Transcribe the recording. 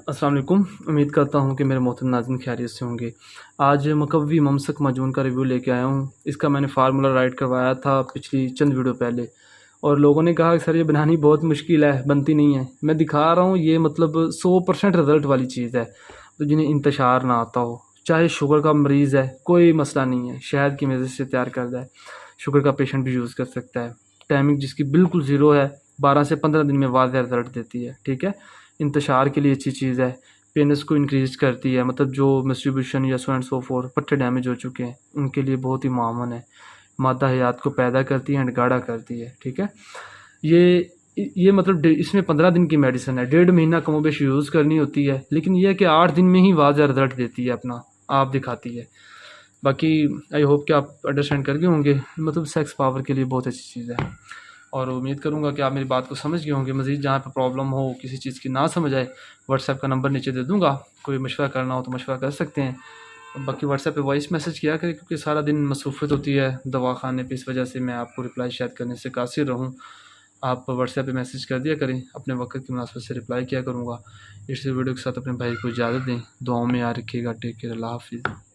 अस्सलाम वालेकुम। उम्मीद करता हूँ कि मेरे मोहतरम नाज़रीन खैरियत से होंगे। आज मकवी ममसक माजून का रिव्यू लेके आया हूँ। इसका मैंने फार्मूला राइट करवाया था पिछली चंद वीडियो पहले, और लोगों ने कहा कि सर ये बनानी बहुत मुश्किल है, बनती नहीं है। मैं दिखा रहा हूँ ये मतलब 100% रिज़ल्ट वाली चीज़ है। तो जिन्हें इंतशार ना आता हो, चाहे शुगर का मरीज़ है, कोई मसला नहीं है, शहद की मदद से तैयार कर जाए, शुगर का पेशेंट भी यूज़ कर सकता है। टाइमिंग जिसकी बिल्कुल ज़ीरो है, 12 से 15 दिन में वाज़ेह रिज़ल्ट देती है। ठीक है, इंतशार के लिए अच्छी चीज़ है, पेनिस को इंक्रीज़ करती है, मतलब जो मस्टरबेशन या सो एंड सो फोर्थ पट्टे डैमेज हो चुके हैं उनके लिए बहुत ही मुआवन है। मादा हयात को पैदा करती है एंड गाढ़ा करती है। ठीक है, ये मतलब इसमें 15 दिन की मेडिसिन है, 1.5 महीना कमोबेश यूज़ करनी होती है, लेकिन यह है कि 8 दिन में ही वाज़ेह रिज़ल्ट देती है, अपना आप दिखाती है। बाकी आई होप कि आप अंडरस्टैंड कर गए होंगे, मतलब सेक्स पावर के लिए बहुत अच्छी चीज़ है, और उम्मीद करूँगा कि आप मेरी बात को समझ गए होंगे। मज़ीद जहाँ पे प्रॉब्लम हो, किसी चीज़ की ना समझ आए, व्हाट्सएप का नंबर नीचे दे दूँगा, कोई मशवरा करना हो तो मशवरा कर सकते हैं। बाकी व्हाट्सएप पे वॉइस मैसेज किया करें, क्योंकि सारा दिन मसरूफ़ियत होती है दवा खाने पे, इस वजह से मैं आपको रिप्लाई शायद करने से कासिर रहूँ। आप व्हाट्सएप पे मैसेज कर दिया करें, अपने वक्त की मुनासबत से रिप्लाई किया करूँगा। इस वीडियो के साथ अपने भाई को इजाज़त दें, दुआओं में याद रखिएगा। टेक केयर, अल्लाह हाफ़िज़।